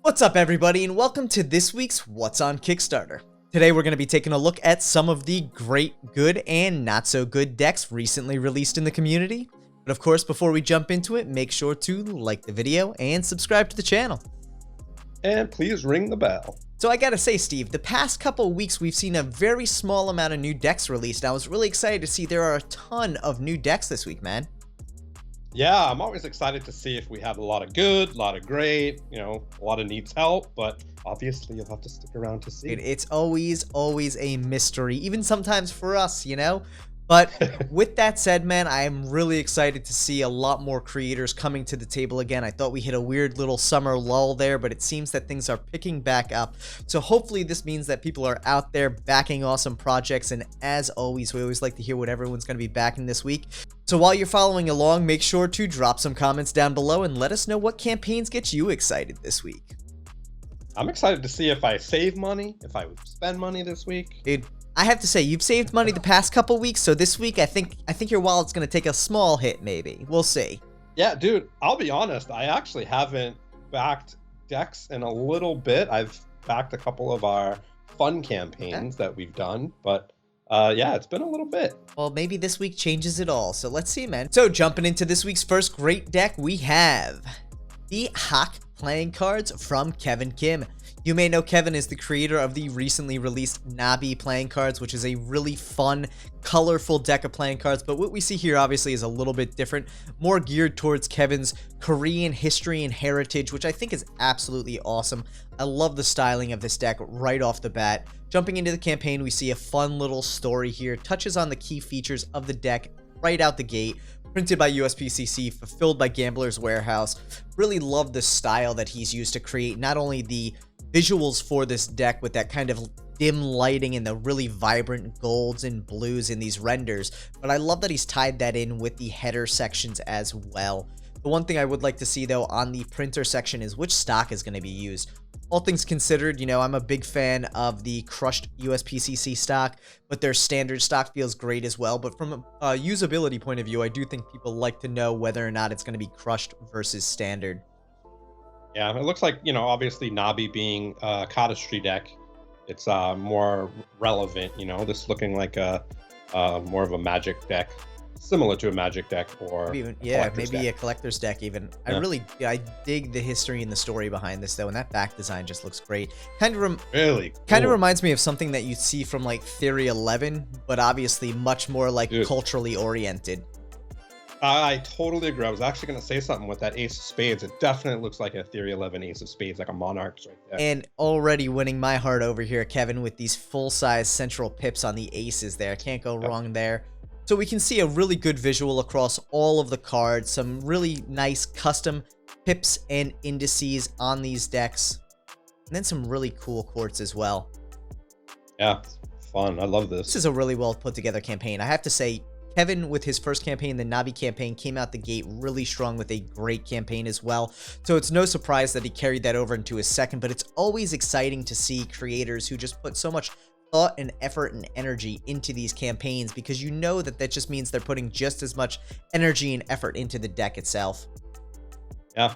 What's up everybody and welcome to this week's What's on Kickstarter. Today we're going to be taking a look at some of the great, good, and not so good decks recently released in the community. But of course, before we jump into it, make sure to like the video and subscribe to the channel. And please ring the bell. So I gotta say, Steve, the past couple of weeks we've seen a very small amount of new decks released. I was really excited to see there are a ton of new decks this week, man. Yeah, I'm always excited to see if we have a lot of good, a lot of great, a lot of needs help, but obviously you'll have to stick around to see. It's always a mystery, even sometimes for us, But with that said, man, I am really excited to see a lot more creators coming to the table again. I thought we hit a weird little summer lull there, but it seems that things are picking back up. So hopefully this means that people are out there backing awesome projects. And as always, we always like to hear what everyone's going to be backing this week. So while you're following along, make sure to drop some comments down below and let us know what campaigns get you excited this week. I'm excited to see if I save money, if I spend money this week. Dude, I have to say, you've saved money the past couple weeks, so this week I think your wallet's going to take a small hit, maybe. We'll see. Yeah, dude, I'll be honest. I actually haven't backed decks in a little bit. I've backed a couple of our fun campaigns that we've done, but yeah, it's been a little bit. Well, maybe this week changes it all, so let's see, man. So jumping into this week's first great deck, we have the Hawk playing cards from Kevin Kim. You may know Kevin is the creator of the recently released Nabi playing cards, which is a really fun, colorful deck of playing cards. But what we see here obviously is a little bit different, more geared towards Kevin's Korean history and heritage, which I think is absolutely awesome. I love the styling of this deck right off the bat. Jumping into the campaign, we see a fun little story here, touches on the key features of the deck right out the gate. Printed by USPCC, fulfilled by Gambler's Warehouse. Really love the style that he's used to create not only the visuals for this deck with that kind of dim lighting and the really vibrant golds and blues in these renders, but I love that he's tied that in with the header sections as well. The one thing I would like to see though on the printer section is which stock is going to be used. All things considered, I'm a big fan of the crushed USPCC stock, but their standard stock feels great as well. But from a usability point of view, I do think people like to know whether or not it's going to be crushed versus standard. Yeah, it looks like, obviously Nabi being a cardistry deck, it's more relevant, this looking like a more of a magic deck. Similar to a magic deck or maybe a collector's deck even. Yeah. I dig the history and the story behind this though, and that back design just looks great. Kind of reminds me of something that you see from like Theory 11, but obviously much more like culturally oriented. I totally agree. I was actually going to say something with that Ace of Spades. It definitely looks like a Theory 11 Ace of Spades, like a Monarchs right there. And already winning my heart over here, Kevin, with these full-size central pips on the aces there. Can't go wrong there. So we can see a really good visual across all of the cards, some really nice custom pips and indices on these decks, and then some really cool quartz as well. Yeah, fun. I love this. This is a really well put together campaign. I have to say, Kevin, with his first campaign, the Nabi campaign, came out the gate really strong with a great campaign as well. So it's no surprise that he carried that over into his second, but it's always exciting to see creators who just put so much thought and effort and energy into these campaigns, because that just means they're putting just as much energy and effort into the deck itself. Yeah,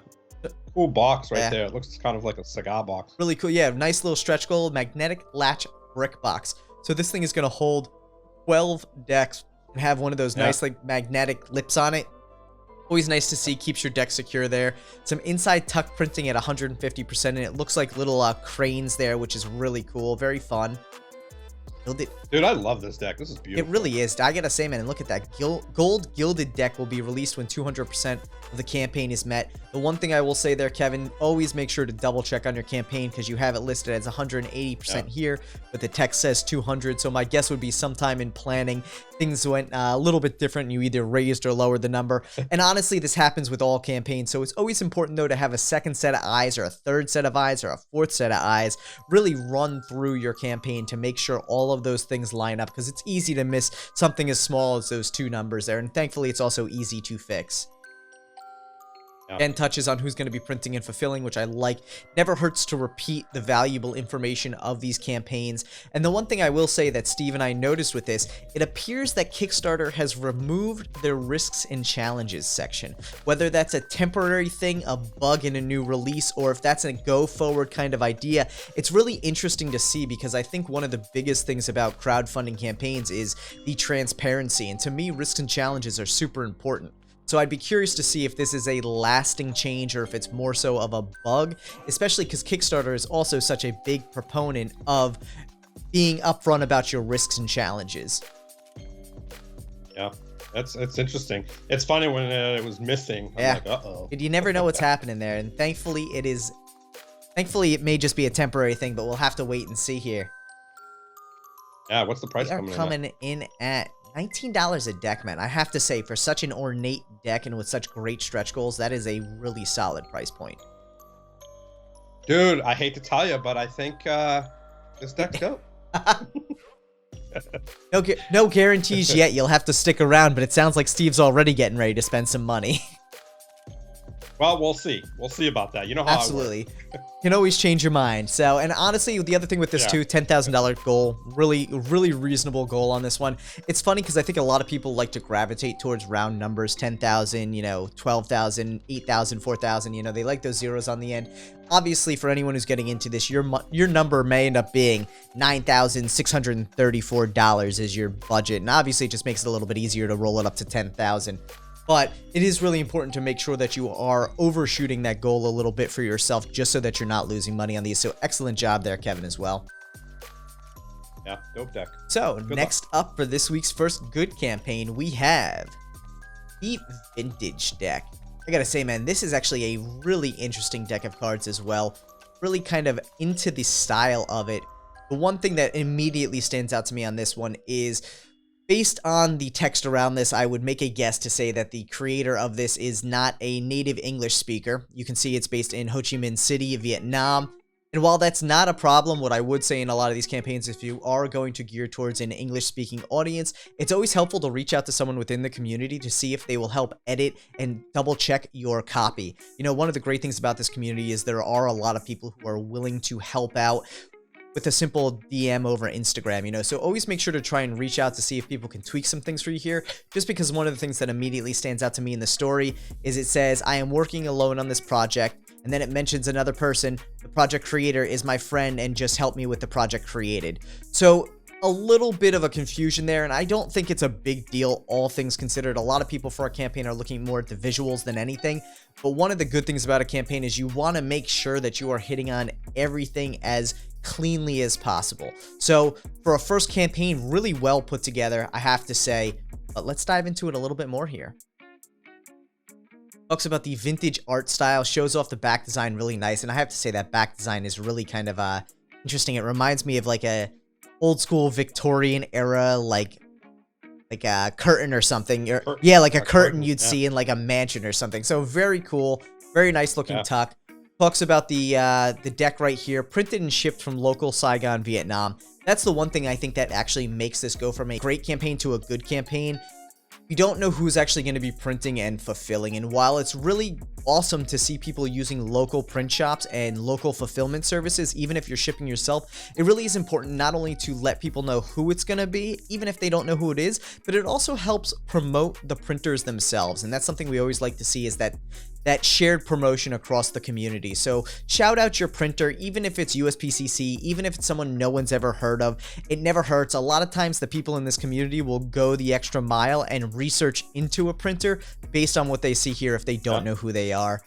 cool box right there. It looks kind of like a cigar box. Really cool. Yeah, nice little stretch goal magnetic latch brick box. So this thing is going to hold 12 decks and have one of those nice like magnetic lips on it. Always nice to see, keeps your deck secure there. Some inside tuck printing at 150%, and it looks like little cranes there, which is really cool. Very fun. Dude, I love this deck. This is beautiful. It really is. I gotta say, man, and look at that. Gold Gilded deck will be released when 200% of the campaign is met. The one thing I will say there, Kevin, always make sure to double check on your campaign, because you have it listed as 180% here, but the text says 200. So my guess would be sometime in planning, things went a little bit different. You either raised or lowered the number. And honestly, this happens with all campaigns. So it's always important, though, to have a second set of eyes or a third set of eyes or a fourth set of eyes really run through your campaign to make sure all of those things line up, because it's easy to miss something as small as those two numbers there. And thankfully, it's also easy to fix. And touches on who's going to be printing and fulfilling, which I like. Never hurts to repeat the valuable information of these campaigns. And the one thing I will say that Steve and I noticed with this, it appears that Kickstarter has removed their risks and challenges section. Whether that's a temporary thing, a bug in a new release, or if that's a go forward kind of idea, it's really interesting to see, because I think one of the biggest things about crowdfunding campaigns is the transparency. And to me, risks and challenges are super important. So I'd be curious to see if this is a lasting change or if it's more so of a bug, especially because Kickstarter is also such a big proponent of being upfront about your risks and challenges. Yeah, it's interesting. It's funny when it was missing. I'm like, uh-oh. You never know what's happening there, and thankfully it may just be a temporary thing, but we'll have to wait and see here. Yeah, what's the price coming in at $19 a deck, man. I have to say, for such an ornate deck and with such great stretch goals, that is a really solid price point. Dude, I hate to tell you, but I think this deck's dope. No guarantees yet. You'll have to stick around, but it sounds like Steve's already getting ready to spend some money. Well, we'll see. We'll see about that. You know how absolutely. You can always change your mind. So, and honestly, the other thing with this too, $10,000 goal, really reasonable goal on this one. It's funny because I think a lot of people like to gravitate towards round numbers, 10,000, 12,000, 8,000, 4,000. They like those zeros on the end. Obviously, for anyone who's getting into this, your number may end up being $9,634 is your budget, and obviously, it just makes it a little bit easier to roll it up to 10,000. But it is really important to make sure that you are overshooting that goal a little bit for yourself, just so that you're not losing money on these. So excellent job there, Kevin, as well. Yeah, dope deck. So next up for this week's first good campaign, we have the Vintage deck. I gotta say, man, this is actually a really interesting deck of cards as well. Really kind of into the style of it. The one thing that immediately stands out to me on this one is, based on the text around this, I would make a guess to say that the creator of this is not a native English speaker. You can see it's based in Ho Chi Minh City, Vietnam. And while that's not a problem, what I would say in a lot of these campaigns, if you are going to gear towards an English-speaking audience, it's always helpful to reach out to someone within the community to see if they will help edit and double-check your copy. One of the great things about this community is there are a lot of people who are willing to help out with a simple DM over Instagram, so always make sure to try and reach out to see if people can tweak some things for you here, just because one of the things that immediately stands out to me in the story is it says, I am working alone on this project, and then it mentions another person, the project creator is my friend and just helped me with the project created. So a little bit of a confusion there, and I don't think it's a big deal, all things considered. A lot of people for a campaign are looking more at the visuals than anything, but one of the good things about a campaign is you want to make sure that you are hitting on everything as cleanly as possible. So for a first campaign, really well put together, I have to say, but let's dive into it a little bit more here. Talks about the vintage art style, shows off the back design really nice, and I have to say that back design is really kind of interesting. It reminds me of like a old school Victorian era, like a curtain or something, or like a curtain you'd see in like a mansion or something. So very cool, very nice looking tuck. Talks about the deck right here, printed and shipped from local Saigon, Vietnam. That's the one thing I think that actually makes this go from a great campaign to a good campaign. We don't know who's actually going to be printing and fulfilling, and while it's really awesome to see people using local print shops and local fulfillment services, even if you're shipping yourself, it really is important not only to let people know who it's going to be, even if they don't know who it is, but it also helps promote the printers themselves, and that's something we always like to see, is that shared promotion across the community. So shout out your printer, even if it's USPCC, even if it's someone no one's ever heard of. It never hurts. A lot of times the people in this community will go the extra mile and research into a printer based on what they see here if they don't know who they are.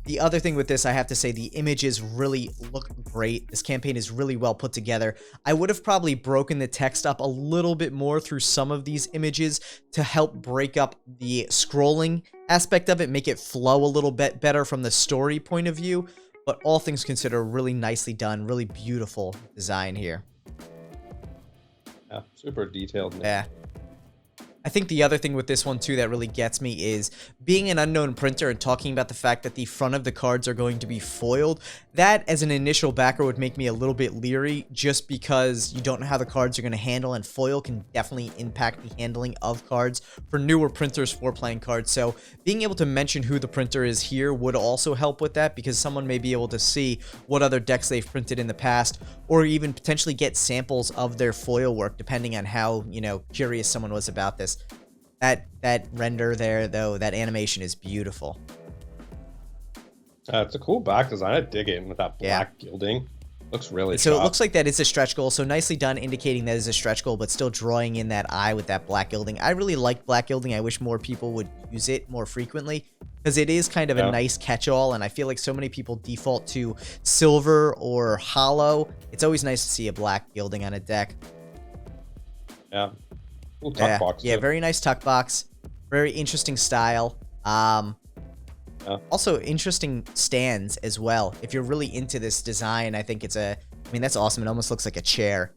The other thing with this, I have to say, the images really look great. This campaign is really well put together. I would have probably broken the text up a little bit more through some of these images to help break up the scrolling aspect of it, make it flow a little bit better from the story point of view. But all things considered, really nicely done, really beautiful design here. Yeah, super detailed. Yeah. I think the other thing with this one too that really gets me is being an unknown printer and talking about the fact that the front of the cards are going to be foiled. That as an initial backer would make me a little bit leery just because you don't know how the cards are going to handle, and foil can definitely impact the handling of cards for newer printers for playing cards. So being able to mention who the printer is here would also help with that, because someone may be able to see what other decks they've printed in the past, or even potentially get samples of their foil work depending on how, you know, curious someone was about this. That render there, though, that animation is beautiful. It's a cool back design. I dig it with that black gilding. Looks really so sharp. It looks like that is a stretch goal. So nicely done, indicating that is a stretch goal, but still drawing in that eye with that black gilding. I really like black gilding. I wish more people would use it more frequently, because it is kind of a nice catch-all, and I feel like so many people default to silver or hollow. It's always nice to see a black gilding on a deck. Yeah. Cool tuck box. Yeah, very nice tuck box. Very interesting style. Also interesting stands as well. If you're really into this design, I think it's I mean, that's awesome. It almost looks like a chair.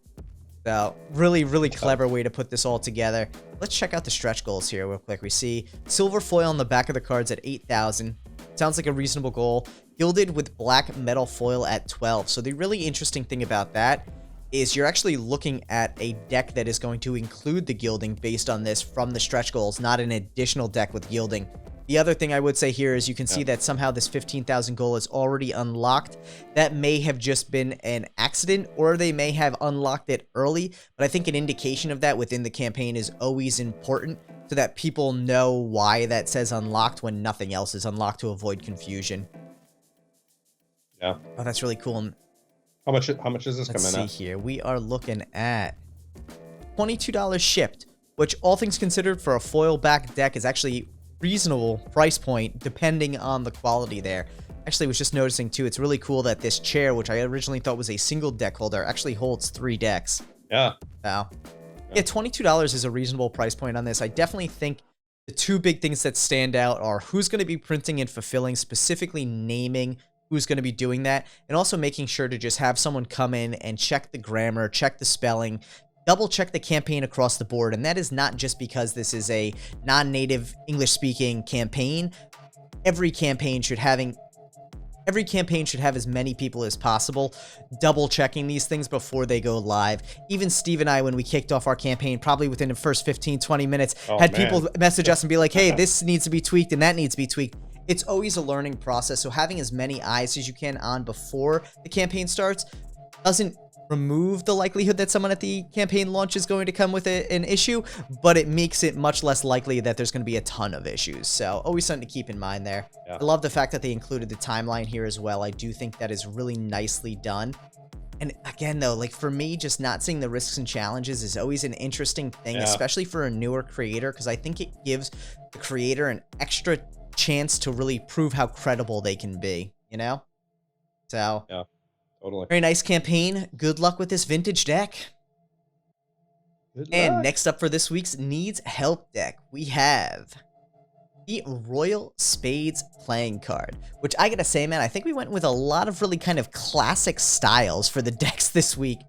So really, really clever way to put this all together. Let's check out the stretch goals here real quick. We see silver foil on the back of the cards at 8,000. Sounds like a reasonable goal. Gilded with black metal foil at 12. So the really interesting thing about that is you're actually looking at a deck that is going to include the gilding based on this from the stretch goals, not an additional deck with gilding. The other thing I would say here is you can see that somehow this 15,000 goal is already unlocked. That may have just been an accident, or they may have unlocked it early, but I think an indication of that within the campaign is always important so that people know why that says unlocked when nothing else is unlocked, to avoid confusion. Yeah. Oh, that's really cool. How much is this coming at? Let's see here. We are looking at $22 shipped, which all things considered for a foil back deck is actually reasonable price point depending on the quality there. Actually, was just noticing too, it's really cool that this chair, which I originally thought was a single deck holder, actually holds 3 decks. Yeah. So, yeah, $22 is a reasonable price point on this. I definitely think the two big things that stand out are who's going to be printing and fulfilling, specifically naming who's going to be doing that, and also making sure to just have someone come in and check the grammar, check the spelling, double check the campaign across the board. And that is not just because this is a non-native English speaking campaign. Every campaign should have as many people as possible double checking these things before they go live. Even Steve and I, when we kicked off our campaign, probably within the first 15-20 minutes, had people message us and be like, hey, this needs to be tweaked and that needs to be tweaked. It's always a learning process, so having as many eyes as you can on before the campaign starts doesn't remove the likelihood that someone at the campaign launch is going to come with an issue, but it makes it much less likely that there's going to be a ton of issues. So always something to keep in mind there. I love the fact that they included the timeline here as well. I do think that is really nicely done. And again, though, like for me, just not seeing the risks and challenges is always an interesting thing, especially for a newer creator, because I think it gives the creator an extra chance to really prove how credible they can be, you know? So, yeah, totally. Very nice campaign. Good luck with this vintage deck. And next up for this week's Needs Help deck, we have the Royal Spades playing card, which I gotta say, man, I think we went with a lot of really kind of classic styles for the decks this week.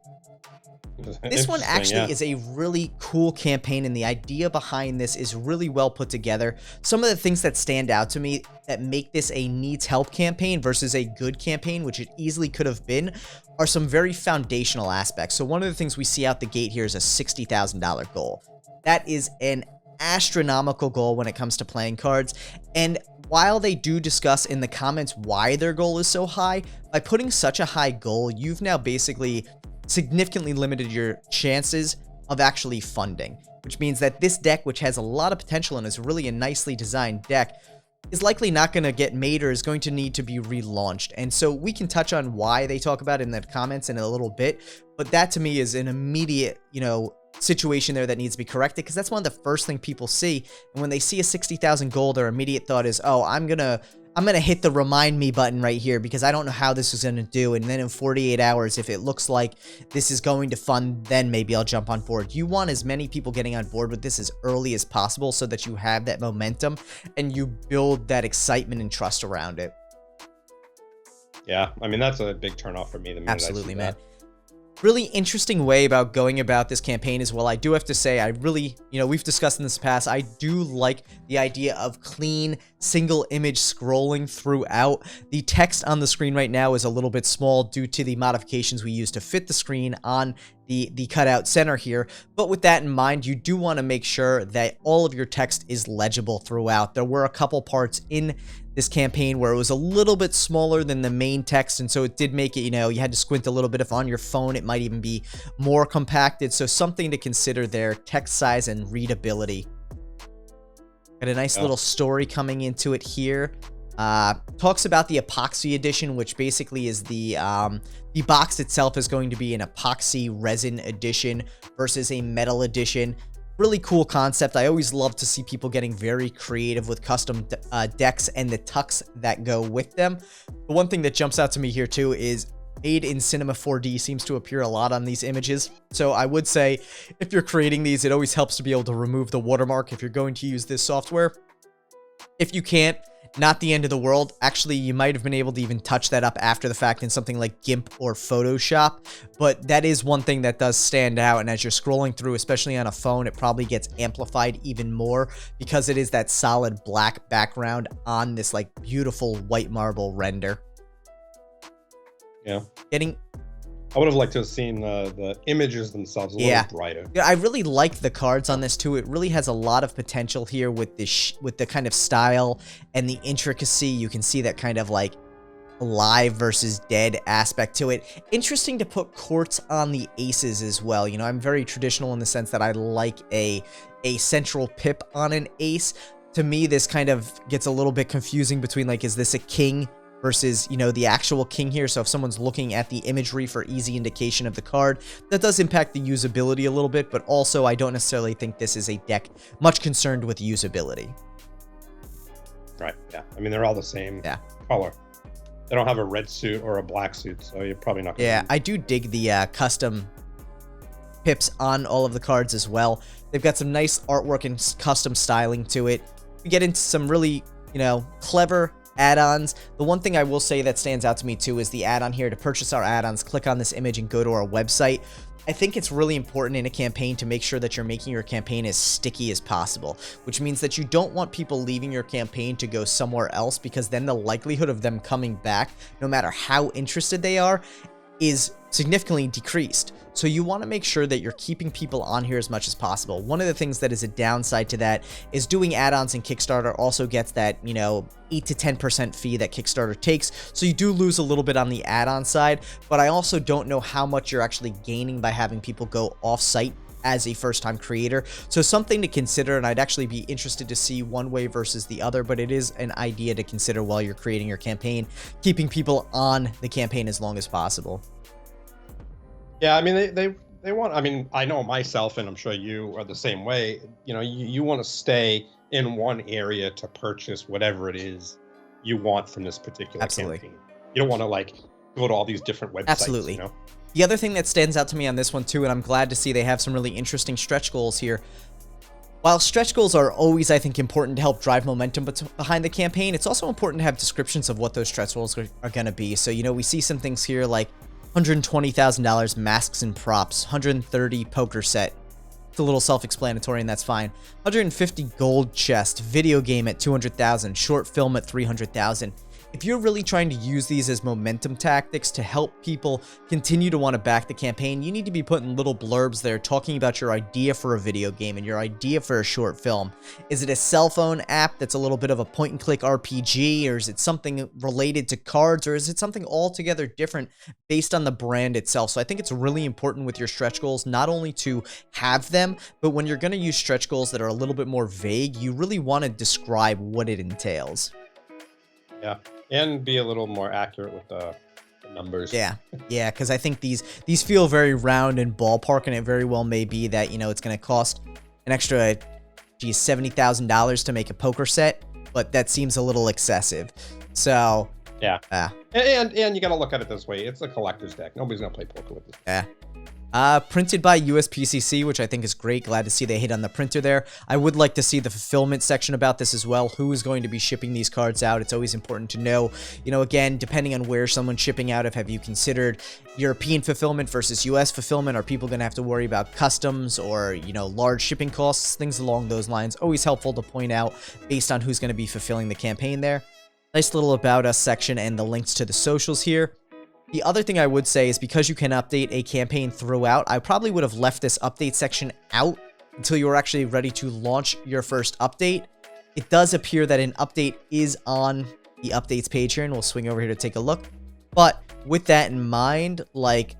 This one actually is a really cool campaign, and the idea behind this is really well put together. Some of the things that stand out to me that make this a needs help campaign versus a good campaign, which it easily could have been, are some very foundational aspects. So one of the things we see out the gate here is a $60,000 goal. That is an astronomical goal when it comes to playing cards, and while they do discuss in the comments why their goal is so high, by putting such a high goal, you've now basically significantly limited your chances of actually funding, which means that this deck, which has a lot of potential and is really a nicely designed deck, is likely not going to get made or is going to need to be relaunched. And so we can touch on why they talk about it in the comments in a little bit, but that to me is an immediate, you know, situation there that needs to be corrected, because that's one of the first thing people see. And when they see a 60,000 gold, their immediate thought is, oh, I'm gonna hit the remind me button right here because I don't know how this is gonna do. And then in 48 hours, if it looks like this is going to fund, then maybe I'll jump on board. You want as many people getting on board with this as early as possible so that you have that momentum and you build that excitement and trust around it. Yeah, I mean, that's a big turnoff for me. Absolutely, man. really interesting way about going about this campaign as well. I do have to say, I really, we've discussed in this past, I do like the idea of clean single image scrolling throughout. The text on the screen right now is a little bit small due to the modifications we use to fit the screen on the cutout center here. But with that in mind, you do want to make sure that all of your text is legible throughout. There were a couple parts in this campaign where it was a little bit smaller than the main text, and so it did make it, you had to squint a little bit. If on your phone, it might even be more compacted. So something to consider there, text size and readability. Got a nice little story coming into it here. Talks about the epoxy edition, which basically is the box itself is going to be an epoxy resin edition versus a metal edition. Really cool concept. I always love to see people getting very creative with custom decks and the tucks that go with them. The one thing that jumps out to me here too is Made in Cinema 4D seems to appear a lot on these images. So I would say if you're creating these, it always helps to be able to remove the watermark if you're going to use this software. If you can't, not the end of the world. Actually, you might have been able to even touch that up after the fact in something like GIMP or Photoshop, but that is one thing that does stand out, and as you're scrolling through, especially on a phone, it probably gets amplified even more because it is that solid black background on this like beautiful white marble render. Yeah. I would have liked to have seen the images themselves a little brighter. Yeah, I really like the cards on this too. It really has a lot of potential here with this with the kind of style and the intricacy. You can see that kind of like live versus dead aspect to it. Interesting to put quartz on the aces as well. I'm very traditional in the sense that I like a central pip on an ace. To me, this kind of gets a little bit confusing between like, is this a king versus, the actual king here. So if someone's looking at the imagery for easy indication of the card, that does impact the usability a little bit, but also I don't necessarily think this is a deck much concerned with usability. Right, yeah. I mean, they're all the same color. They don't have a red suit or a black suit, so you're probably not going to I do dig the custom pips on all of the cards as well. They've got some nice artwork and custom styling to it. We get into some really, clever add-ons. The one thing I will say that stands out to me too is the add-on here to purchase our add-ons. Click on this image and go to our website. I think it's really important in a campaign to make sure that you're making your campaign as sticky as possible, which means that you don't want people leaving your campaign to go somewhere else, because then the likelihood of them coming back, no matter how interested they are, is significantly decreased. So you want to make sure that you're keeping people on here as much as possible. One of the things that is a downside to that is doing add-ons in Kickstarter also gets that, 8 to 10% fee that Kickstarter takes. So you do lose a little bit on the add-on side, but I also don't know how much you're actually gaining by having people go off-site as a first-time creator. So something to consider, and I'd actually be interested to see one way versus the other, but it is an idea to consider while you're creating your campaign, keeping people on the campaign as long as possible. Yeah, I mean, they want, I mean, I know myself, and I'm sure you are the same way, you want to stay in one area to purchase whatever it is you want from this particular campaign. You don't want to like go to all these different websites. Absolutely. The other thing that stands out to me on this one too, and I'm glad to see they have some really interesting stretch goals here. While stretch goals are always, I think, important to help drive momentum behind the campaign, it's also important to have descriptions of what those stretch goals are going to be. So, we see some things here like $120,000 masks and props, 130 poker set. It's a little self-explanatory, and that's fine. 150 gold chest, video game at 200,000, short film at 300,000. If you're really trying to use these as momentum tactics to help people continue to want to back the campaign, you need to be putting little blurbs there talking about your idea for a video game and your idea for a short film. Is it a cell phone app that's a little bit of a point-and-click RPG, or is it something related to cards, or is it something altogether different based on the brand itself? So I think it's really important with your stretch goals not only to have them, but when you're going to use stretch goals that are a little bit more vague, you really want to describe what it entails. Yeah. And be a little more accurate with the numbers. Yeah, because I think these feel very round and ballpark, and it very well may be that, it's going to cost an extra, $70,000 to make a poker set, but that seems a little excessive. So, yeah. And you got to look at it this way. It's a collector's deck. Nobody's going to play poker with this. Yeah. Printed by USPCC, which I think is great. Glad to see they hit on the printer there. I would like to see the fulfillment section about this as well. Who is going to be shipping these cards out? It's always important to know. You know, again, depending on where someone's shipping out of, have you considered European fulfillment versus US fulfillment? Are people going to have to worry about customs or, you know, large shipping costs? Things along those lines. Always helpful to point out based on who's going to be fulfilling the campaign there. Nice little About Us section and the links to the socials here. The other thing I would say is because you can update a campaign throughout, I probably would have left this update section out until you were actually ready to launch your first update. It does appear that an update is on the updates page here, and we'll swing over here to take a look. But with that in mind, like,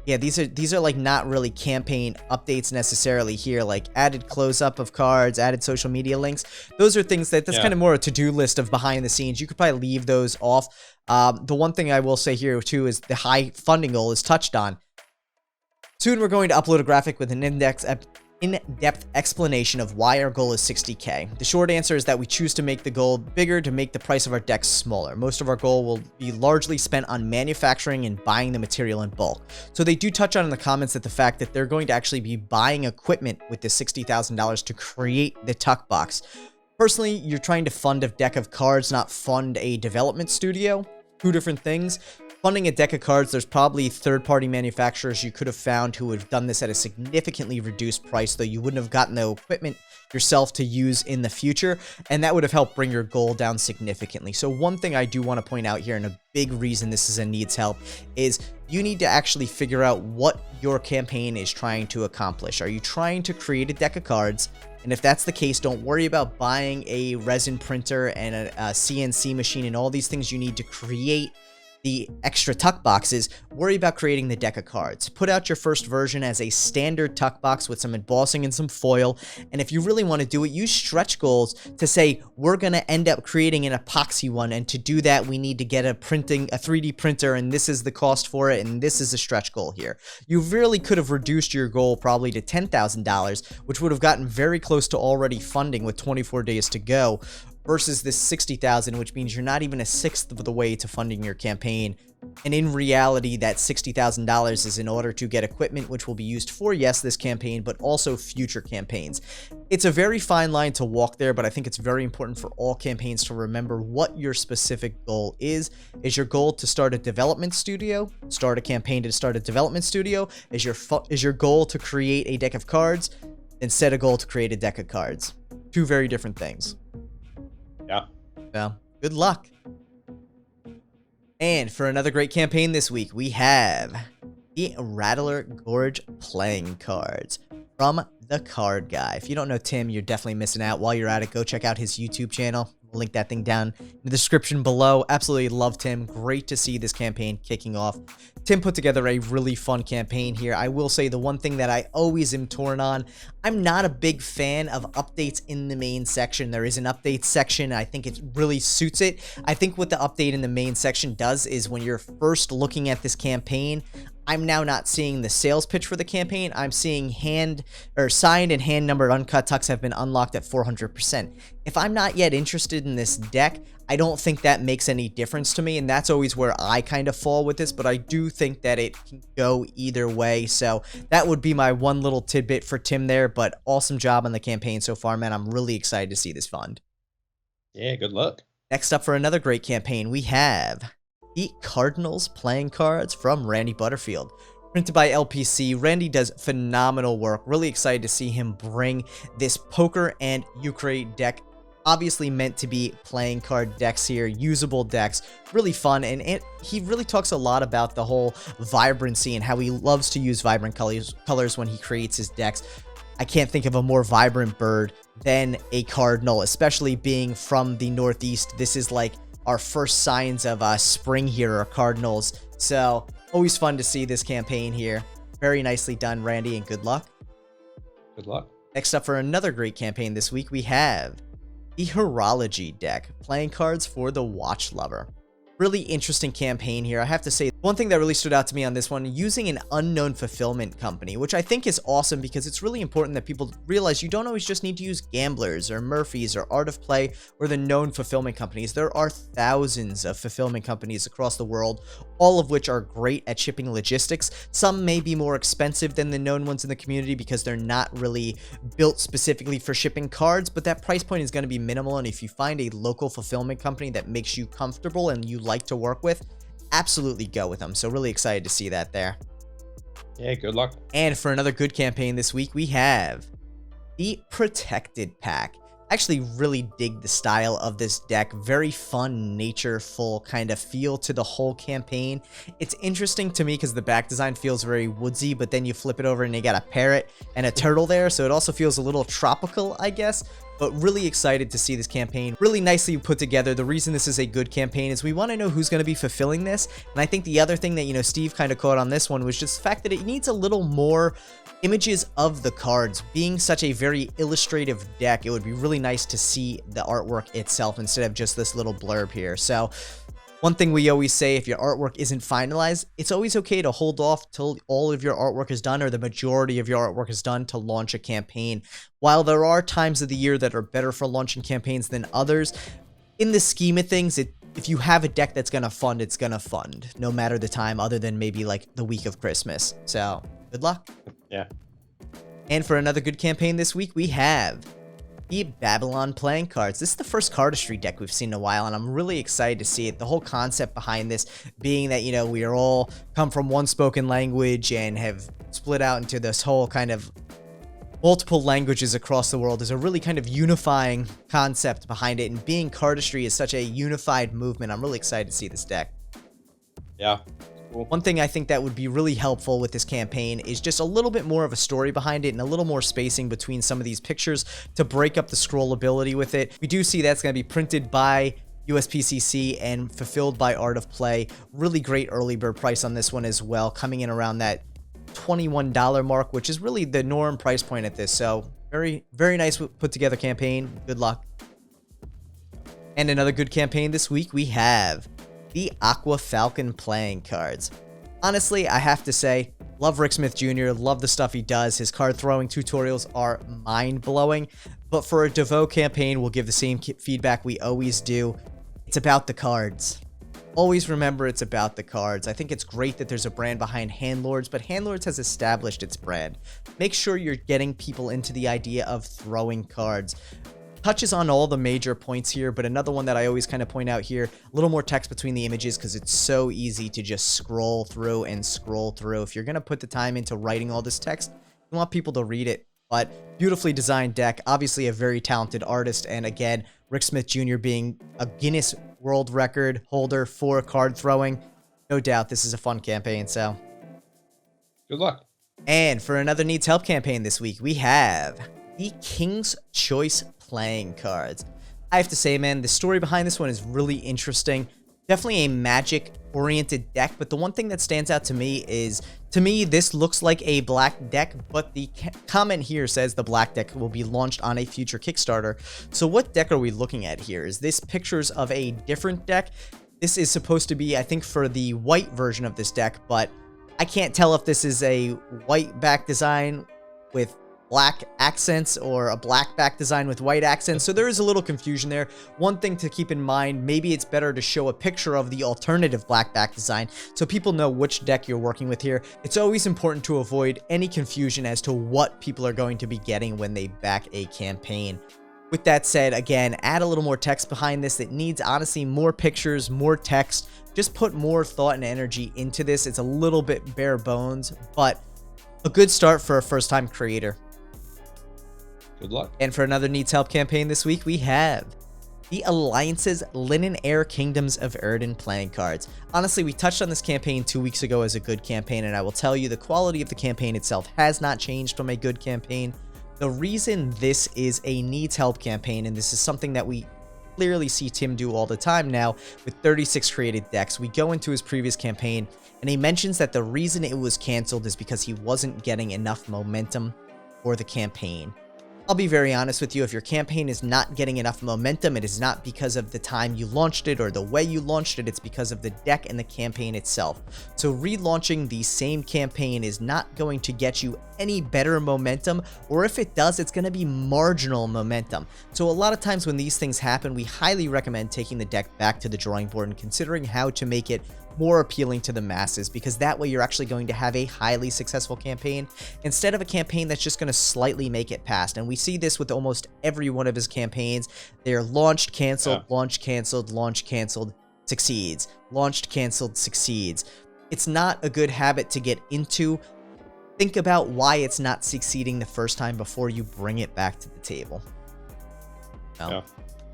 yeah, these are like not really campaign updates necessarily here, like added close-up of cards, added social media links. Those are things that's kind of more a to-do list of behind the scenes. You could probably leave those off. The one thing I will say here too is the high funding goal is touched on. Soon we're going to upload a graphic with an in-depth explanation of why our goal is 60K. The short answer is that we choose to make the goal bigger to make the price of our decks smaller. Most of our goal will be largely spent on manufacturing and buying the material in bulk. So they do touch on in the comments that the fact that they're going to actually be buying equipment with the $60,000 to create the tuck box. Personally, you're trying to fund a deck of cards, not fund a development studio. Two different things. Funding a deck of cards, there's probably third-party manufacturers you could have found who would have done this at a significantly reduced price, though you wouldn't have gotten the equipment yourself to use in the future, and that would have helped bring your goal down significantly. So one thing I do want to point out here, and a big reason this is a needs help, is you need to actually figure out what your campaign is trying to accomplish. Are you trying to create a deck of cards? And if that's the case, don't worry about buying a resin printer and a CNC machine and all these things you need to create the extra tuck boxes. Worry about creating the deck of cards. Put out your first version as a standard tuck box with some embossing and some foil. And if you really want to do it, use stretch goals to say, we're going to end up creating an epoxy one. And to do that, we need to get a 3D printer, and this is the cost for it. And this is a stretch goal here. You really could have reduced your goal probably to $10,000, which would have gotten very close to already funding with 24 days to go, versus this $60,000, which means you're not even a sixth of the way to funding your campaign. And in reality, that $60,000 is in order to get equipment, which will be used for, yes, this campaign, but also future campaigns. It's a very fine line to walk there, but I think it's very important for all campaigns to remember what your specific goal is. Is your goal to start a development studio? Start a campaign to start a development studio? Is your goal to create a deck of cards? Then set a goal to create a deck of cards. Two very different things. Yeah. Well, good luck. And for another great campaign this week, we have the Rattler Gorge playing cards from the Card Guy. If you don't know Tim, you're definitely missing out. While you're at it, go check out his YouTube channel. Link that thing down in the description below. Absolutely love Tim. Great to see this campaign kicking off. Tim put together a really fun campaign here. I will say the one thing that I always am torn on, I'm not a big fan of updates in the main section. There is an update section. I think it really suits it. I think what the update in the main section does is when you're first looking at this campaign, I'm now not seeing the sales pitch for the campaign. I'm seeing signed and hand numbered uncut tucks have been unlocked at 400%. If I'm not yet interested in this deck, I don't think that makes any difference to me, and that's always where I kind of fall with this, but I do think that it can go either way. So that would be my one little tidbit for Tim there, but awesome job on the campaign so far, man. I'm really excited to see this fund. Yeah, good luck. Next up for another great campaign, we have the Cardinals playing cards from Randy Butterfield. Printed by LPC, Randy does phenomenal work. Really excited to see him bring this poker and euchre deck. Obviously meant to be playing card decks here, usable decks, really fun, and he really talks a lot about the whole vibrancy and how he loves to use vibrant colors when he creates his decks. I can't think of a more vibrant bird than a cardinal, especially being from the Northeast. This is like our first signs of spring here, are cardinals. So always fun to see this campaign here. Very nicely done, Randy, and good luck. Good luck. Next up for another great campaign this week, we have the Horology deck, playing cards for the watch lover. Really interesting campaign here. I have to say, one thing that really stood out to me on this one, using an unknown fulfillment company, which I think is awesome because it's really important that people realize you don't always just need to use Gamblers or Murphy's or Art of Play or the known fulfillment companies. There are thousands of fulfillment companies across the world, all of which are great at shipping logistics. Some may be more expensive than the known ones in the community because they're not really built specifically for shipping cards, but that price point is going to be minimal. And if you find a local fulfillment company that makes you comfortable and you like to work with, absolutely go with them. So really excited to see that there. Yeah, good luck. And for another good campaign this week, we have the Protected Pack. I actually really dig the style of this deck. Very fun, natureful kind of feel to the whole campaign. It's interesting to me because the back design feels very woodsy, but then you flip it over and you got a parrot and a turtle there, so it also feels a little tropical, I guess. But really excited to see this campaign. Really nicely put together. The reason this is a good campaign is we want to know who's going to be fulfilling this. And I think the other thing that, you know, Steve kind of caught on this one was just the fact that it needs a little more images of the cards. Being such a very illustrative deck, it would be really nice to see the artwork itself instead of just this little blurb here. So one thing we always say, if your artwork isn't finalized, it's always okay to hold off till all of your artwork is done or the majority of your artwork is done to launch a campaign. While there are times of the year that are better for launching campaigns than others, in the scheme of things, if you have a deck that's going to fund, it's going to fund no matter the time other than maybe like the week of Christmas. So good luck. Yeah. And for another good campaign this week, we have the Babylon playing cards. This is the first cardistry deck we've seen in a while, and I'm really excited to see it. The whole concept behind this being that, you know, we are all come from one spoken language and have split out into this whole kind of multiple languages across the world is a really kind of unifying concept behind it, and being cardistry is such a unified movement. I'm really excited to see this deck. Yeah. Cool. One thing I think that would be really helpful with this campaign is just a little bit more of a story behind it and a little more spacing between some of these pictures to break up the scrollability with it. We do see that's going to be printed by USPCC and fulfilled by Art of Play. Really great early bird price on this one as well, coming in around that $21 mark, which is really the norm price point at this. So very, very nice put together campaign. Good luck. And another good campaign this week, we have the Aqua Falcon playing cards. Honestly, I have to say, love Rick Smith Jr., love the stuff he does. His card throwing tutorials are mind-blowing, but for a DeVoe campaign, we'll give the same feedback we always do. It's about the cards. Always remember it's about the cards. I think it's great that there's a brand behind Handlords, but Handlords has established its brand. Make sure you're getting people into the idea of throwing cards. Touches on all the major points here, but another one that I always kind of point out here, a little more text between the images because it's so easy to just scroll through and scroll through. If you're going to put the time into writing all this text, you want people to read it. But beautifully designed deck, obviously a very talented artist, and again, Rick Smith Jr. being a Guinness World Record holder for card throwing. No doubt this is a fun campaign, so good luck. And for another Needs Help campaign this week, we have the King's Choice playing cards. I have to say, man, the story behind this one is really interesting. Definitely a magic-oriented deck, but the one thing that stands out to me is, this looks like a black deck, but the comment here says the black deck will be launched on a future Kickstarter. So what deck are we looking at here? Is this pictures of a different deck? This is supposed to be, I think, for the white version of this deck, but I can't tell if this is a white back design with black accents or a black back design with white accents, so there is a little confusion there. One thing to keep in mind, maybe it's better to show a picture of the alternative black back design so people know which deck you're working with here. It's always important to avoid any confusion as to what people are going to be getting when they back a campaign. With that said, again, add a little more text behind this. It needs, honestly, more pictures, more text. Just put more thought and energy into this. It's a little bit bare bones, but a good start for a first-time creator. Good luck. And for another Needs Help campaign this week, we have the Alliance's Linen Air Kingdoms of Erden playing cards. Honestly, we touched on this campaign 2 weeks ago as a good campaign, and I will tell you the quality of the campaign itself has not changed from a good campaign. The reason this is a Needs Help campaign, and this is something that we clearly see Tim do all the time now with 36 created decks, we go into his previous campaign, and he mentions that the reason it was canceled is because he wasn't getting enough momentum for the campaign. I'll be very honest with you, if your campaign is not getting enough momentum, it is not because of the time you launched it or the way you launched it, it's because of the deck and the campaign itself. So relaunching the same campaign is not going to get you any better momentum, or if it does, it's going to be marginal momentum. So a lot of times when these things happen, we highly recommend taking the deck back to the drawing board and considering how to make it more appealing to the masses, because that way you're actually going to have a highly successful campaign instead of a campaign that's just going to slightly make it past. And we see this with almost every one of his campaigns. They're launched, canceled, launched, canceled, launched, canceled, succeeds, launched, canceled, succeeds. It's not a good habit to get into. Think about why it's not succeeding the first time before you bring it back to the table. Well,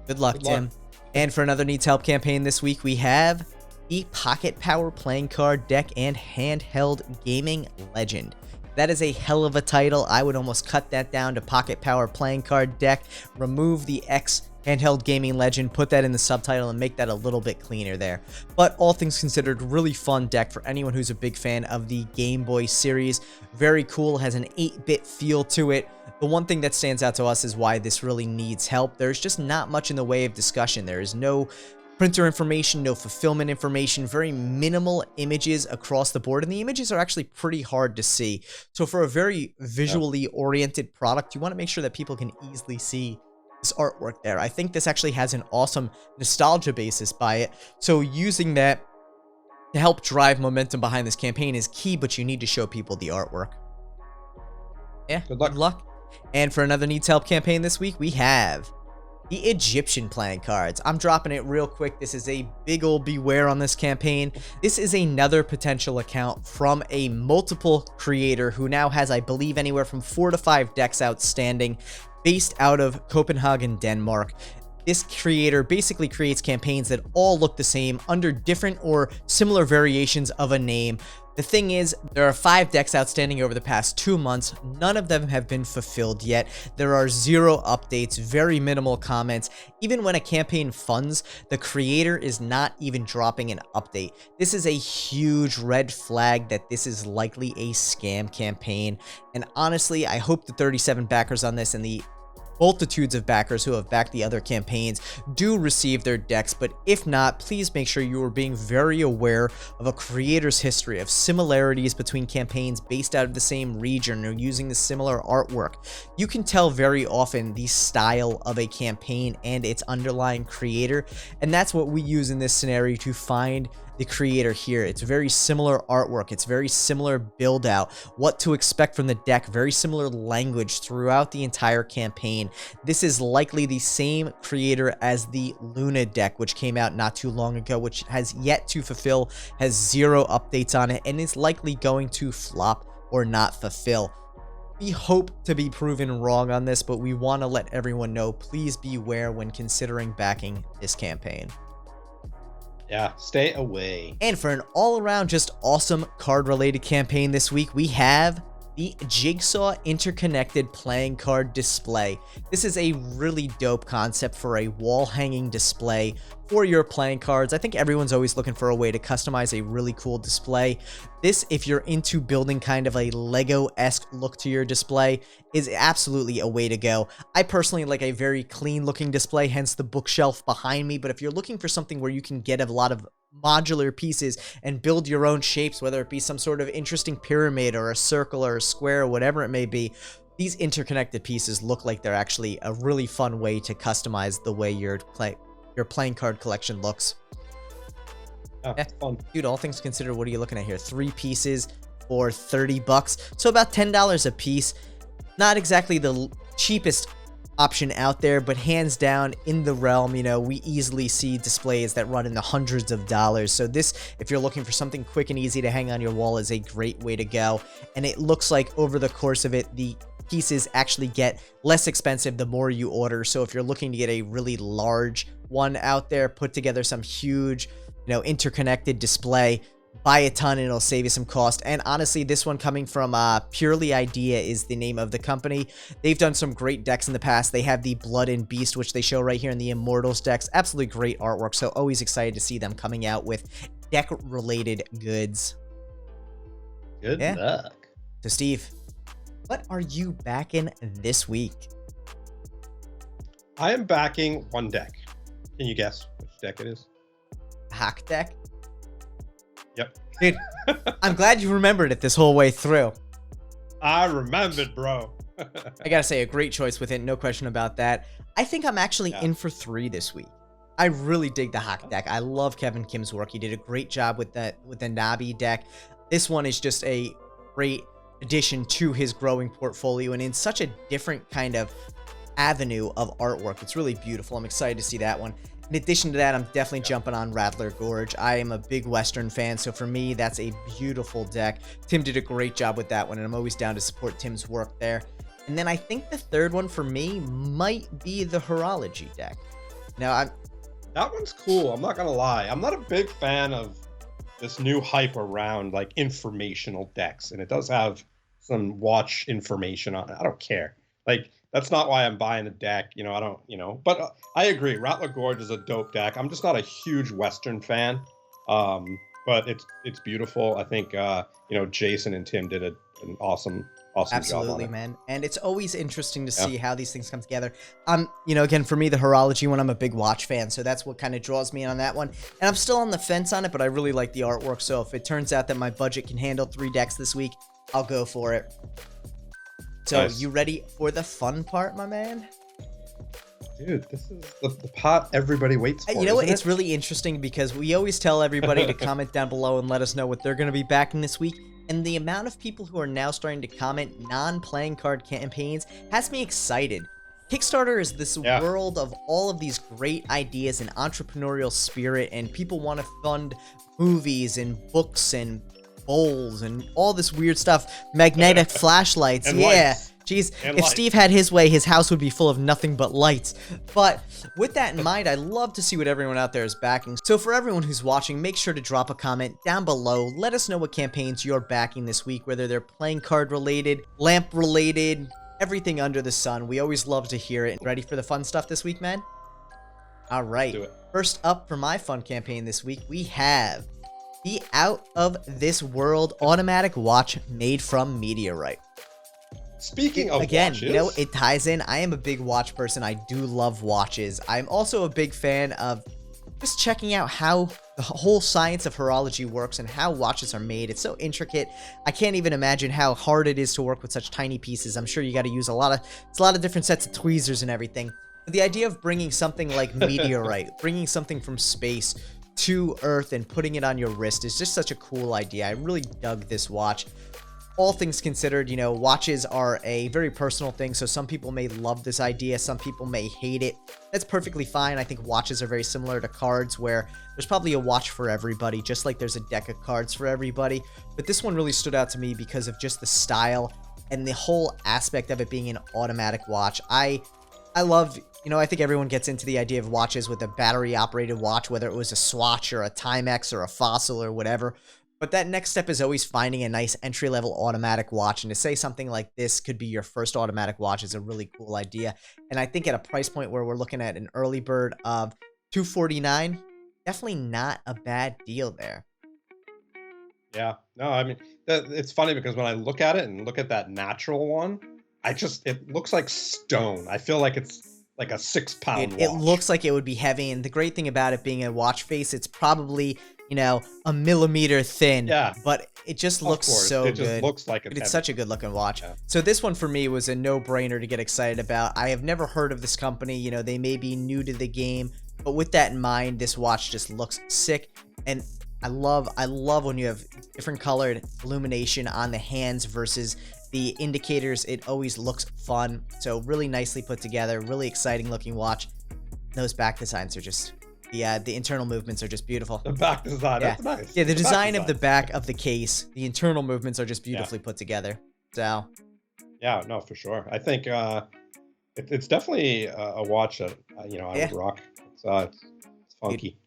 good luck, Tim. And for another Needs Help campaign this week, we have the Pocket Power Playing Card Deck and Handheld Gaming Legend. That is a hell of a title. I would almost cut that down to Pocket Power Playing Card Deck, remove the X Handheld Gaming Legend, put that in the subtitle, and make that a little bit cleaner there. But all things considered, really fun deck for anyone who's a big fan of the Game Boy series. Very cool, has an 8-bit feel to it. The one thing that stands out to us is why this really needs help. There's just not much in the way of discussion. There is no printer information, no fulfillment information, very minimal images across the board, and the images are actually pretty hard to see. So for a very visually oriented product, you want to make sure that people can easily see this artwork there. I think this actually has an awesome nostalgia basis by it, so using that to help drive momentum behind this campaign is key, but you need to show people the artwork. Yeah, good luck. And for another Needs Help campaign this week, we have the Egyptian playing cards. I'm dropping it real quick. This is a big ol' beware on this campaign. This is another potential account from a multiple creator who now has, I believe, anywhere from 4 to 5 decks outstanding, based out of Copenhagen, Denmark. This creator basically creates campaigns that all look the same under different or similar variations of a name. The thing is, there are 5 decks outstanding over the past 2 months. None of them have been fulfilled yet. There are 0 updates, very minimal comments. Even when a campaign funds, the creator is not even dropping an update. This is a huge red flag that this is likely a scam campaign. And honestly, I hope the 37 backers on this and the multitudes of backers who have backed the other campaigns do receive their decks, but if not, please make sure you are being very aware of a creator's history of similarities between campaigns based out of the same region or using the similar artwork. You can tell very often the style of a campaign and its underlying creator, and that's what we use in this scenario to find the creator here. It's very similar artwork, it's very similar build out, what to expect from the deck, very similar language throughout the entire campaign. This is likely the same creator as the Luna deck, which came out not too long ago, which has yet to fulfill, has 0 updates on it, and is likely going to flop or not fulfill. We hope to be proven wrong on this, but we want to let everyone know, please beware when considering backing this campaign. Yeah, stay away. And for an all-around just awesome card-related campaign this week, we have the Jigsaw Interconnected Playing Card Display. This is a really dope concept for a wall-hanging display for your playing cards. I think everyone's always looking for a way to customize a really cool display. This, if you're into building kind of a Lego-esque look to your display, is absolutely a way to go. I personally like a very clean-looking display, hence the bookshelf behind me, but if you're looking for something where you can get a lot of modular pieces and build your own shapes, whether it be some sort of interesting pyramid or a circle or a square or whatever it may be, these interconnected pieces look like they're actually a really fun way to customize the way your playing card collection looks. Yeah, fun. Dude, all things considered, what are you looking at here? 3 pieces for 30 bucks, so about $10 a piece. Not exactly the cheapest option out there, but hands down in the realm. You know, we easily see displays that run in the hundreds of dollars. So this, if you're looking for something quick and easy to hang on your wall, is a great way to go. And it looks like over the course of it, the pieces actually get less expensive the more you order. So if you're looking to get a really large one out there, put together some huge, you know, interconnected display, buy a ton and it'll save you some cost. And honestly, this one coming from Purely Idea is the name of the company. They've done some great decks in the past. They have the Blood and Beast, which they show right here in the Immortals decks. Absolutely great artwork. So always excited to see them coming out with deck related goods. Good luck. So Steve, what are you backing this week? I am backing one deck. Can you guess which deck it is? Hack deck? Yep. Dude, I'm glad you remembered it this whole way through. I remembered, bro. I gotta say, a great choice with it, no question about that. I think I'm actually in for 3 this week. I really dig the Hack deck. I love Kevin Kim's work. He did a great job with the Nabi deck. This one is just a great addition to his growing portfolio and in such a different kind of avenue of artwork. It's really beautiful. I'm excited to see that one. In addition to that, I'm definitely jumping on Rattler Gorge. I am a big Western fan, so for me, that's a beautiful deck. Tim did a great job with that one, and I'm always down to support Tim's work there. And then I think the third one for me might be the Horology deck. Now, that one's cool. I'm not gonna lie. I'm not a big fan of this new hype around like informational decks, and it does have some watch information on it. I don't care. Like, that's not why I'm buying a deck. You know, I don't, you know, but I agree. Rattler Gorge is a dope deck. I'm just not a huge Western fan. But it's beautiful. I think, you know, Jason and Tim did an awesome job on absolutely, it. man. And it's always interesting to see how these things come together. You know, again, for me, the Horology one, I'm a big watch fan, so that's what kind of draws me in on that one. And I'm still on the fence on it, but I really like the artwork. So if it turns out that my budget can handle 3 decks this week, I'll go for it. So, nice. You ready for the fun part, my man? Dude, this is the pot everybody waits for. You know what? Isn't It's really interesting because we always tell everybody to comment down below and let us know what they're going to be backing this week. And the amount of people who are now starting to comment non-playing card campaigns has me excited. Kickstarter is this world of all of these great ideas and entrepreneurial spirit, and people want to fund movies and books and bowls and all this weird stuff. Magnetic flashlights. And yeah. lights. Jeez, And if lights. Steve had his way, his house would be full of nothing but lights. But with that in mind, I love to see what everyone out there is backing. So for everyone who's watching, make sure to drop a comment down below. Let us know what campaigns you're backing this week, whether they're playing card related, lamp related, everything under the sun. We always love to hear it. Ready for the fun stuff this week, man? All right. Do it. First up for my fun campaign this week, we have the Out of This World automatic watch made from Meteorite. Speaking of Again, watches, you know, it ties in. I am a big watch person. I do love watches. I'm also a big fan of just checking out how the whole science of horology works and how watches are made. It's so intricate. I can't even imagine how hard it is to work with such tiny pieces. I'm sure you got to use a lot of different sets of tweezers and everything. But the idea of bringing something like Meteorite, bringing something from space to Earth and putting it on your wrist is just such a cool idea. I really dug this watch. All things considered, you know, watches are a very personal thing, so some people may love this idea, some people may hate it. That's perfectly fine. I think watches are very similar to cards, where there's probably a watch for everybody, just like there's a deck of cards for everybody. But this one really stood out to me because of just the style and the whole aspect of it being an automatic watch. I love, you know, I think everyone gets into the idea of watches with a battery-operated watch, whether it was a Swatch or a Timex or a Fossil or whatever. But that next step is always finding a nice entry-level automatic watch. And to say something like this could be your first automatic watch is a really cool idea. And I think at a price point where we're looking at an early bird of $249, definitely not a bad deal there. Yeah, no, I mean, it's funny because when I look at it and look at that natural one, it looks like stone. I feel like it's like a 6-pound watch. It looks like it would be heavy. And the great thing about it being a watch face, it's probably, you know, a millimeter thin. Yeah. But it just looks so good. It good. just looks like It's such a good looking watch. Yeah. So this one for me was a no-brainer to get excited about. I have never heard of this company. You know, they may be new to the game, but with that in mind, this watch just looks sick. And I love when you have different colored illumination on the hands versus the indicators. It always looks fun. So really nicely put together, really exciting looking watch. Those back designs are just, the internal movements are just beautiful. The back design, that's nice. Yeah, the design of the back of the case, the internal movements are just beautifully put together. So, yeah, no, for sure. I think it's definitely a watch that you know I would rock. It's funky.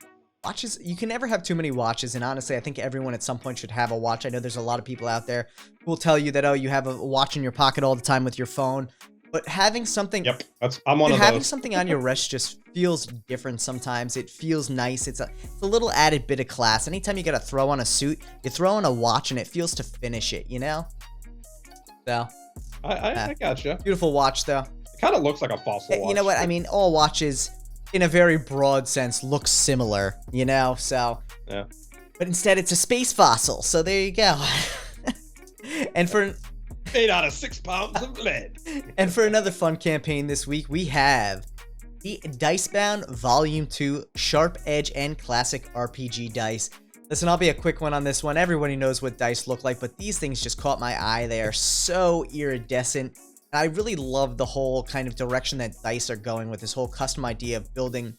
Watches, you can never have too many watches, and honestly, I think everyone at some point should have a watch. I know there's a lot of people out there who will tell you that, oh, you have a watch in your pocket all the time with your phone, but having something, I'm one of those. Having something on your wrist just feels different sometimes. It feels nice. It's a little added bit of class. Anytime you got to throw on a suit, you throw on a watch, and it feels to finish it, you know? So, I gotcha. Beautiful watch, though. kind of looks like a fossil watch. You know what? I mean, all watches, in a very broad sense, look similar, you know? So, Yeah. But instead, it's a space fossil. So there you go. And for... Made out of 6 pounds of lead. And for another fun campaign this week, we have the Dicebound Volume 2 Sharp Edge and Classic RPG Dice. Listen, I'll be a quick one on this one. Everybody knows what dice look like, but these things just caught my eye. They are so iridescent. I really love the whole kind of direction that dice are going with this whole custom idea of building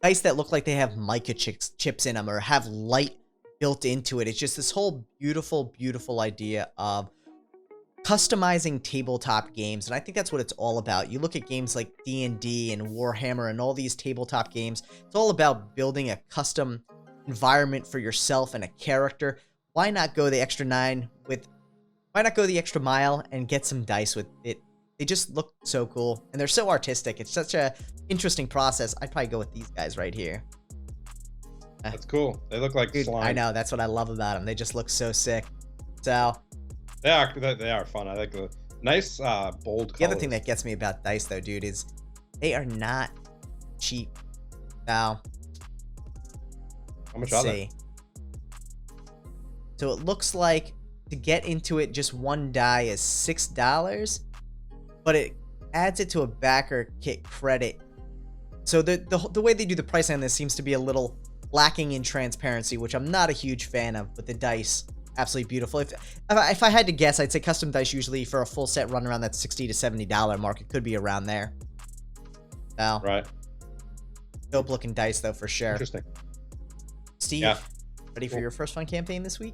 dice that look like they have mica chips in them or have light built into it. It's just this whole beautiful, beautiful idea of customizing tabletop games, and I think that's what it's all about. You look at games like D&D and Warhammer and all these tabletop games, it's all about building a custom environment for yourself and a character. Why not go the extra mile and get some dice with it? They just look so cool, and they're so artistic. It's such a interesting process. I'd probably go with these guys right here. That's cool. They look like slime. I know, that's what I love about them. They just look so sick. So they are fun. I like the nice bold colors. The other thing that gets me about dice though, dude, is they are not cheap. Now, how much are they? So it looks like to get into it, just one die is $6, but it adds it to a backer kit credit. So the way they do the pricing on this seems to be a little lacking in transparency, which I'm not a huge fan of, but the dice, absolutely beautiful. If I had to guess, I'd say custom dice usually for a full set run around that $60 to $70 mark. It could be around there. Now, right. Dope looking dice though, for sure. Interesting. Steve, yeah. Ready for your first fun campaign this week?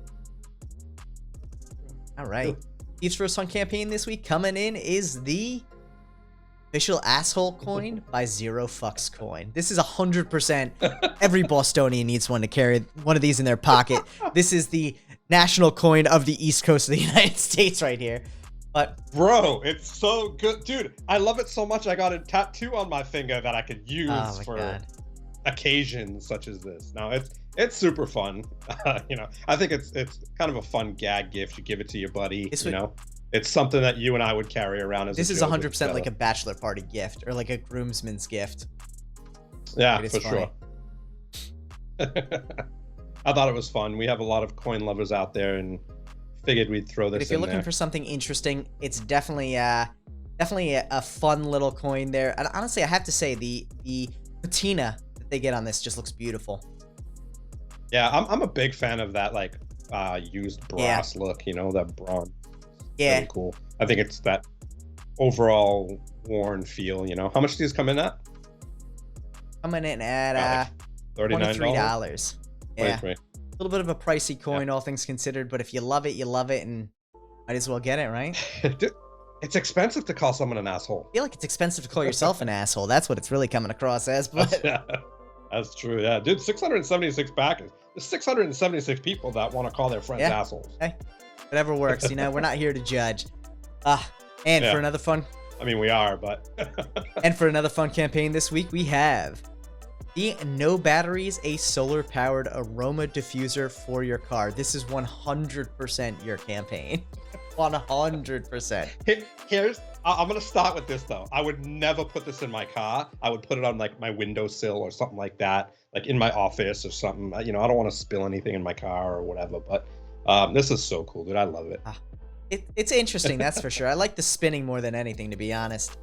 All right. Steve's first fun campaign this week coming in is the official asshole coin by Zero Fucks Coin. This is 100%. Every Bostonian needs one to carry one of these in their pocket. This is the national coin of the East Coast of the United States right here. But bro, it's so good, dude. I love it so much. I got a tattoo on my finger that I could use for occasions such as this. Now it's super fun. You know, I think it's kind of a fun gag gift. You give it to your buddy. You know, it's something that you and I would carry around as. This is 100% like a bachelor party gift or like a groomsman's gift. Yeah, for sure. I thought it was fun. We have a lot of coin lovers out there, and figured we'd throw this. But if you're looking for something interesting, it's definitely a fun little coin there. And honestly, I have to say the patina that they get on this just looks beautiful. Yeah, I'm a big fan of that like used brass look. You know, that bronze. Yeah, really cool. I think it's that overall worn feel. You know, how much do these come in at? Coming in at $23. Yeah, a little bit of a pricey coin, all things considered. But if you love it, you love it, and might as well get it, right? It's expensive to call someone an asshole. I feel like it's expensive to call yourself an asshole. That's what it's really coming across as. But that's true. Yeah, dude, 676 backers. There's 676 people that want to call their friends assholes. Hey, whatever works. You know, we're not here to judge. And for another fun. I mean, we are, but. And for another fun campaign this week, we have the No Batteries, a solar-powered aroma diffuser for your car. This is 100% your campaign. 100%. I'm going to start with this, though. I would never put this in my car. I would put it on, like, my windowsill or something like that, like in my office or something. You know, I don't want to spill anything in my car or whatever, but this is so cool, dude. I love it. It's interesting, that's for sure. I like the spinning more than anything, to be honest.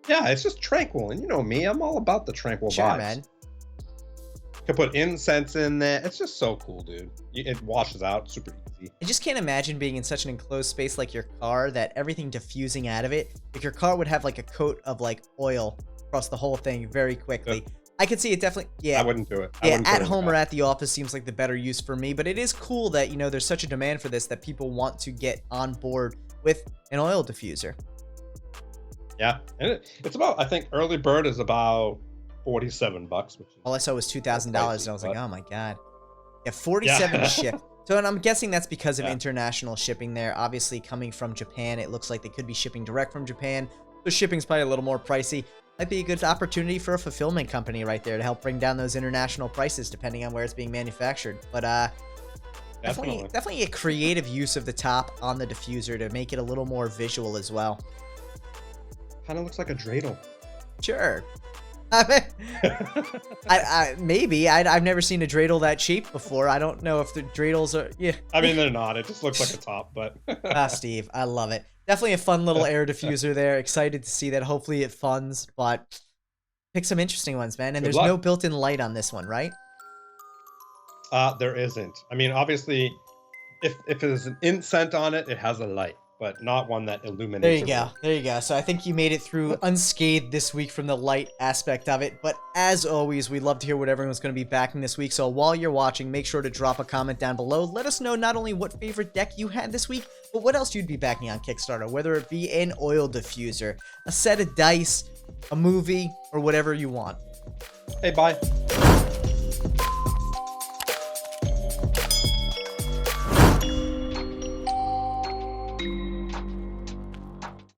Yeah, it's just tranquil, and you know me, I'm all about the tranquil vibes. Man. You can put incense in there. It's just so cool, dude. It washes out super easy. I just can't imagine being in such an enclosed space like your car that everything diffusing out of it. Like your car would have like a coat of like oil across the whole thing very quickly. I could see it definitely. Yeah, I wouldn't do it. At home or at the office seems like the better use for me. But it is cool that, you know, there's such a demand for this that people want to get on board with an oil diffuser. Yeah, and it's about, I think early bird is about $47, which all I saw was $2,000, and I was like, oh my god. Yeah, 47 shipped. So, and I'm guessing that's because of international shipping there. Obviously, coming from Japan, it looks like they could be shipping direct from Japan. So shipping's probably a little more pricey. Might be a good opportunity for a fulfillment company right there to help bring down those international prices, depending on where it's being manufactured. But definitely a creative use of the top on the diffuser to make it a little more visual as well. Kind of looks like a dreidel. Sure. Maybe. I've never seen a dreidel that cheap before. I don't know if the dreidels are... Yeah. I mean, they're not. It just looks like a top, but... Steve, I love it. Definitely a fun little air diffuser there. Excited to see that. Hopefully it funds, but pick some interesting ones, man. And Good there's luck. no built-in light on this one, right? There isn't. I mean, obviously, if there's an incense on it, it has a light, but not one that illuminates. There you go. There you go. So I think you made it through unscathed this week from the light aspect of it. But as always, we'd love to hear what everyone's going to be backing this week. So while you're watching, make sure to drop a comment down below. Let us know not only what favorite deck you had this week, but what else you'd be backing on Kickstarter, whether it be an oil diffuser, a set of dice, a movie, or whatever you want. Hey, bye.